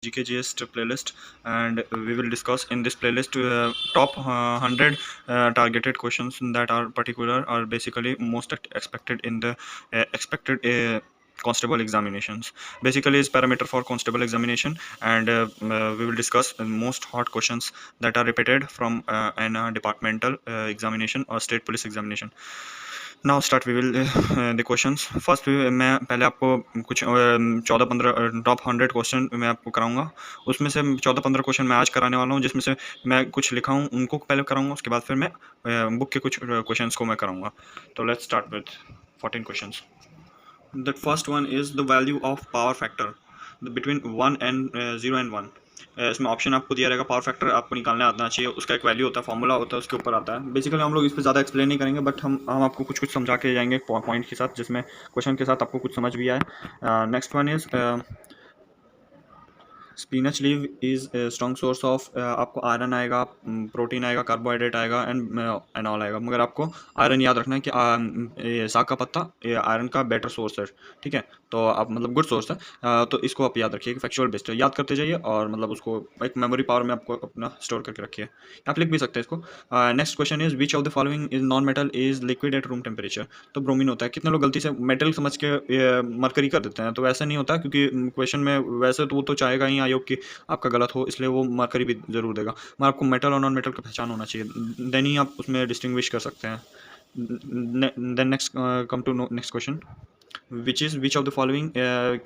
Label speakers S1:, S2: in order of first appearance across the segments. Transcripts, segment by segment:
S1: GKGS playlist, and we will discuss in this playlist top 100 targeted questions that are particular are basically most expected in the expected constable examinations. Basically is parameter for constable examination, and we will discuss most hot questions that are repeated from an departmental examination or state police examination. Now start we will the questions first मैं पहले आपको कुछ 14-15 top 100 question मैं आपको कराऊंगा। उसमें से 14-15 question मैं आज कराने वाला हूं, जिसमें से मैं कुछ लिखा हूं उनको पहले कराऊंगा, उसके बाद फिर मैं बुक के कुछ क्वेश्चंस को मैं कराऊंगा। तो let's start with 14 questions. The first one is the value of power factor between 1 and 0 and 1। इसमें ऑप्शन आपको दिया रहेगा, पावर फैक्टर आपको निकालने आना चाहिए, उसका एक वैल्यू होता है, फॉर्मूला होता है, उसके ऊपर आता है। बेसिकली हम लोग इस पर ज़्यादा एक्सप्लेन नहीं करेंगे, बट हम आपको कुछ कुछ समझा के जाएंगे पॉइंट के साथ, जिसमें क्वेश्चन के साथ आपको कुछ समझ भी आए। Next one is spinach leave is strong source of, आपको आयरन आएगा, प्रोटीन आएगा, कार्बोहाइड्रेट आएगा एंड एनॉल आएगा, मगर आपको आयरन याद रखना है कि ये साग का पत्ता ये आयरन का बेटर सोर्स है, ठीक है। तो आप मतलब गुड सोर्स है, तो इसको आप याद रखिए कि फैक्चुअल बेस्ड है, याद करते जाइए और मतलब उसको एक मेमोरी पावर में आपको अपना स्टोर करके रखिए। आप लिख भी सकते हैं इसको। Next question is which of the following is non metal is liquid at room temperature. तो ब्रोमीन होता है। कितने लोग गलती से मेटल समझ के मरकरी कर देते हैं, तो वैसा नहीं होता, क्योंकि क्वेश्चन में वैसे तो वो तो चाहेगा ही आयोग की आपका गलत हो, इसलिए वो मरकरी भी जरूर देगा, मगर आपको मेटल और नॉन मेटल का पहचान होना चाहिए, देन ही आप उसमें डिस्टिंग्विश कर सकते हैं। Then next come to next question, which of the following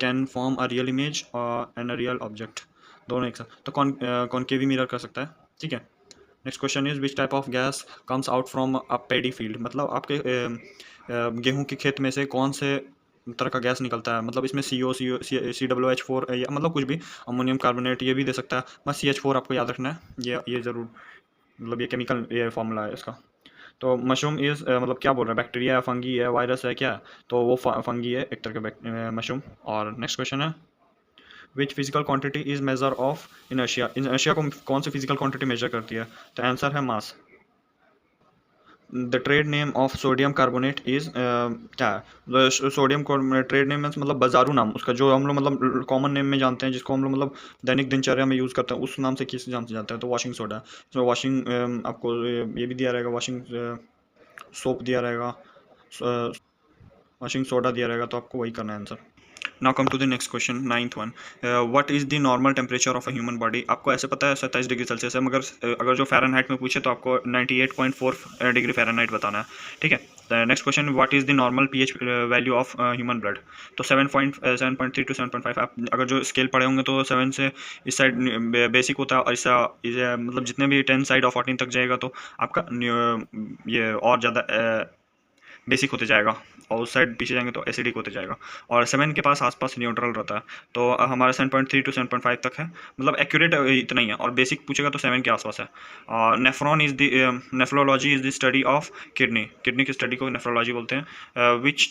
S1: can form a real image and a real object. दोनों एक साथ, तो कॉनकेवी मिरर कर सकता है, ठीक है। Next question is which type of gas comes out from a pedi field. मतलब आपके गेहूं के खेत में से कौन से तरह का गैस निकलता है, मतलब इसमें COCH4 या मतलब कुछ भी, अमोनियम कार्बोनेट ये भी दे सकता है, बस CH4 आपको याद रखना है, ये ज़रूर, मतलब ये केमिकल ये फॉर्मूला है इसका। तो मशरूम इज़ मतलब क्या बोल रहा है, बैक्टीरिया है, फंगी है, वायरस है, क्या है? तो वो फंगी है, एक तरह का मशरूम। और नेक्स्ट क्वेश्चन है which physical quantity is measure of inertia. Inertia को कौन सी फिजिकल क्वांटिटी मेजर करती है? तो आंसर है mass. The trade name of sodium carbonate is क्या है? सोडियम ट्रेड नेम मतलब बाजारू नाम उसका, जो हम लोग मतलब कॉमन नेम में जानते हैं, जिसको हम लोग मतलब दैनिक दिनचर्या में यूज़ करते हैं, उस नाम से किस जान से जानते हैं? तो वॉशिंग सोडा। तो वॉशिंग आपको ये भी दिया रहेगा, वॉशिंग सोप दिया रहेगा, वॉशिंग सोडा दिया रहेगा, तो आपको वही करना है answer. Now come to the next question, ninth one, what is the normal temperature of a human body. आपको ऐसे पता है 27 डिग्री सेल्सियस है, मगर अगर जो फ़ारेनहाइट में पूछे तो आपको 98.4 डिग्री फ़ारेनहाइट बताना है, ठीक है। Next question, what is the normal pH value of human blood. तो 7.3 टू 7.5। आप अगर जो स्केल पढ़े होंगे तो 7 से इस साइड बेसिक होता है, और इस मतलब जितने भी 10 साइड और 14 तक जाएगा तो आपका ये और ज़्यादा बेसिक होते जाएगा, और उस साइड पीछे जाएंगे तो एसिडिक होते जाएगा, और 7 के पास आसपास न्यूट्रल रहता है। तो हमारा 7.3 टू 7.5 तक है, मतलब एक्यूरेट इतना ही है, और बेसिक पूछेगा तो 7 के आसपास है। और nephron is the nephrology is the study of kidney की स्टडी को नेफ्रोलॉजी बोलते हैं। Which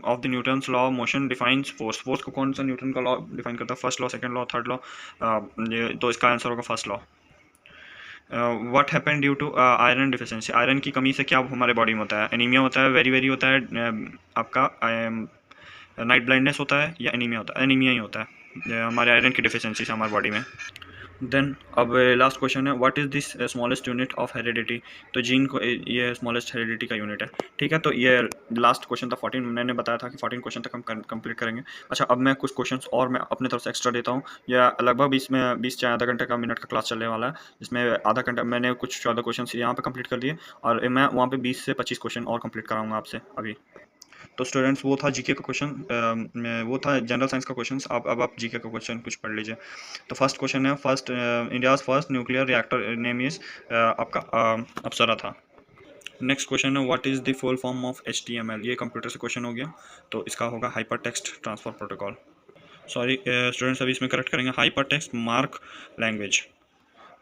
S1: of the Newton's law of motion defines force को कौन सा न्यूटन का लॉ डिफाइन करता है? First law, second law, third law? तो इसका आंसर होगा first law. What happen due to iron deficiency. Iron की कमी से क्या हमारे बॉडी में होता है? एनीमिया होता है, वेरी वेरी होता है, आपका नाइट ब्लाइंडनेस होता है, या एनीमिया होता है? एनीमिया ही होता है, हमारे आयरन की डिफिशिएंसी से हमारी बॉडी में। देन अब लास्ट क्वेश्चन है, what is this smallest unit of heredity. तो जीन को ये स्मॉलेस्ट हेरिडिटी का यूनिट है, ठीक है। तो ये लास्ट क्वेश्चन था 14, मैंने बताया था कि 14 क्वेश्चन तक हम कंप्लीट करेंगे। अच्छा, अब मैं कुछ क्वेश्चंस और मैं अपने तरफ से एक्स्ट्रा देता हूँ, या लगभग 20 से आधा घंटे का मिनट का क्लास चलने वाला है, जिसमें आधा घंटा मैंने कुछ 14 क्वेश्चन यहाँ पे कंप्लीट कर दिए, और मैं वहाँ पे 20 से 25 क्वेश्चन और कंप्लीट कराऊंगा आपसे अभी। तो स्टूडेंट्स, वो था जीके का क्वेश्चन, वो था जनरल साइंस का क्वेश्चन। अब आप जीके का क्वेश्चन कुछ पढ़ लीजिए। तो फर्स्ट क्वेश्चन है, India's first nuclear reactor name is, आपका अप्सरा था। नेक्स्ट क्वेश्चन है, what is the full form of HTML। ये कंप्यूटर से क्वेश्चन हो गया, तो इसका होगा hypertext transfer protocol. Sorry students, अभी इसमें करेक्ट करेंगे, hypertext mark language.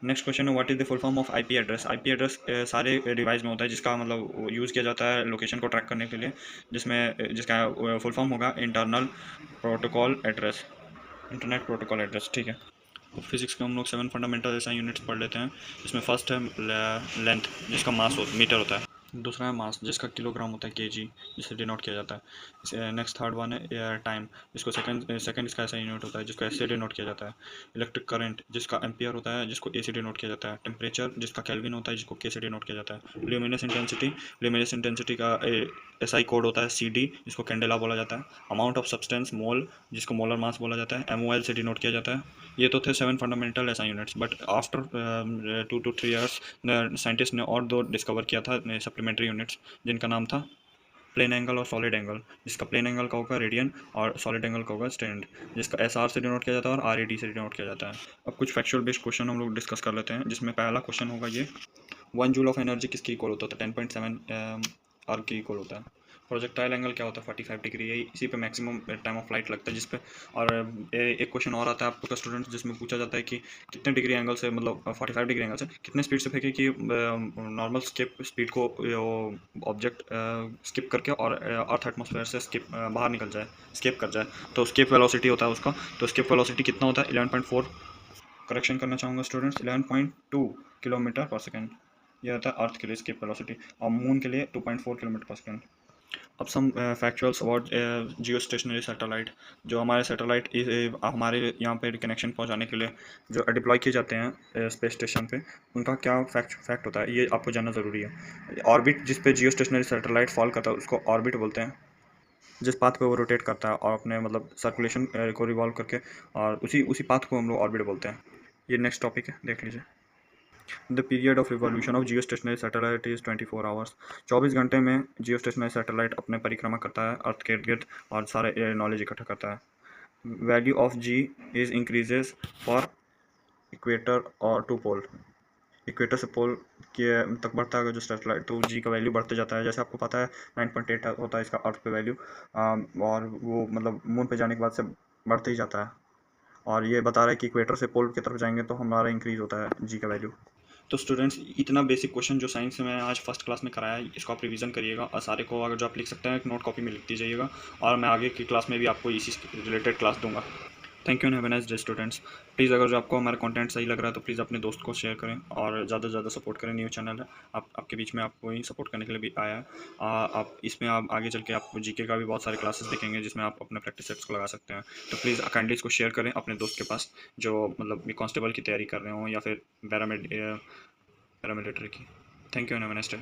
S1: Next question है, what is the full form of IP address. IP address सारे डिवाइस में होता है, जिसका मतलब यूज़ किया जाता है लोकेशन को ट्रैक करने के लिए, जिसका फुल फॉर्म होगा internal protocol address, internet protocol address, ठीक है। तो फिजिक्स के हम लोग 7 फंडामेंटल ऐसा यूनिट्स पढ़ लेते हैं, जिसमें फर्स्ट है लेंथ, जिसका मास मीटर होता है। दूसरा है मास, जिसका किलोग्राम होता है केजी, जिसे डिनोट किया जाता है। नेक्स्ट थर्ड वन है टाइम, जिसको सेकंड इसका ऐसा यूनिट होता है जिसको ऐसे डिनोट किया जाता है। इलेक्ट्रिक करंट, जिसका एम्पियर होता है, जिसको ए से डिनोट किया जाता है। टेम्परेचर, जिसका केल्विन होता है, जिसको के से डिनोट किया जाता है। ल्यूमिनस इंटेंसिटी का एसआई कोड होता है सी डी, जिसको कैंडेला बोला जाता है। अमाउंट ऑफ सब्सटेंस, मोल, जिसको मोलर मास बोला जाता है, एमओएल से डिनोट किया जाता है। ये तो थे 7 fundamental SI units, but after 2 to 3 years scientist ने और दो डिस्कवर किया था सप्लीमेंट्री यूनिट्स, जिनका नाम था प्लेन एंगल और सॉलिड एंगल। जिसका प्लेन एंगल का होगा रेडियन और सॉलिड एंगल का होगा स्टैंड, जिसका एस आर से डिनोट किया जाता है और आर ए डी से डिनोट किया जाता है। अब कुछ फैक्चुअल बेस्ड क्वेश्चन हम लोग डिस्कस कर लेते हैं, जिसमें पहला क्वेश्चन होगा ये, 1 जूल ऑफ एनर्जी किसकी इक्वल होता है? 10.7 आर की इक्वल होता है। प्रोजेक्टाइल एंगल क्या होता है? 45 डिग्री। यही इसी पे मैक्सिमम टाइम ऑफ फ्लाइट लगता है, जिस पे और एक क्वेश्चन और आता है आपका स्टूडेंट, जिसमें पूछा जाता है कि कितने डिग्री एंगल से, मतलब 45 डिग्री एंगल से कितने स्पीड से फेंके कि नॉर्मल स्किप स्पीड को ऑब्जेक्ट स्किप करके और अर्थ एटमॉस्फेयर से स्किप बाहर निकल जाए, स्केप कर जाए, तो स्केप वेलोसिटी होता है उसका। तो स्केप वेलोसिटी कितना होता है? 11.4, करेक्शन करना चाहूँगा स्टूडेंट्स, 11.2 किलोमीटर पर सेकेंड। यह होता है अर्थ के लिए स्केप वेलोसिटी, और मून के लिए 2.4 किलोमीटर पर सेकेंड। अब some factuals about geostationary satellite. जो हमारे सैटेलाइट हमारे यहाँ पे कनेक्शन पहुँचाने के लिए जो डिप्लॉय किए जाते हैं स्पेस स्टेशन पे, उनका क्या फैक्ट होता है, ये आपको जानना ज़रूरी है। ऑर्बिट जिस पे जियो स्टेशनरी सैटेलाइट फॉल करता है उसको ऑर्बिट बोलते हैं। जिस पाथ पे वो रोटेट करता है और अपने मतलब सर्कुलेशन को रिवॉल्व करके, और उसी पाथ को हम लोग ऑर्बिट बोलते हैं। ये नेक्स्ट टॉपिक है, देख लीजिए। The period of revolution of Jio stationery satellite is 24 hours. 24 घंटे में जियो स्टेशनरी सैटेलाइट अपने परिक्रमा करता है अर्थ के इर्द गिर्द, और सारे नॉलेज इकट्ठा करता है। Value of g is increases for equator और टू पोल। इक्वेटर से पोल के तक बढ़ता है जो सैटेलाइट, तो जी का वैल्यू बढ़ते जाता है। जैसे आपको पता है 9.8 होता है इसका अर्थ पे वैल्यू, और वो मतलब मून पे जाने के बाद से बढ़ते ही जाता है। और ये बता रहा है कि इक्वेटर से पोल की तरफ जाएंगे तो हमारा इंक्रीज होता है जी का वैल्यू। तो स्टूडेंट्स, इतना बेसिक क्वेश्चन जो साइंस में आज फर्स्ट क्लास में कराया है, इसको आप रिवीजन करिएगा, और सारे को अगर जो आप लिख सकते हैं एक नोट कॉपी में लिखते जाइएगा, और मैं आगे की क्लास में भी आपको इसी रिलेटेड क्लास दूंगा। Thank you and have a nice day students. Please अगर जो आपको हमारा कंटेंट सही लग रहा है तो प्लीज़ अपने दोस्त को शेयर करें, और ज़्यादा से ज़्यादा सपोर्ट करें। न्यू चैनल है, आपके बीच में आपको ही सपोर्ट करने के लिए भी आया है। आप इसमें आप आगे चल के आप जीके का भी बहुत सारे क्लासेस देखेंगे, जिसमें आप अपने प्रैक्टिस सेट्स को लगा सकते हैं। तो प्लीज़ काइंडली इसको शेयर करें अपने दोस्त के पास, जो मतलब कांस्टेबल की तैयारी कर रहे हो या फिर पैरामिलिट्री की। Thank you and have a nice day.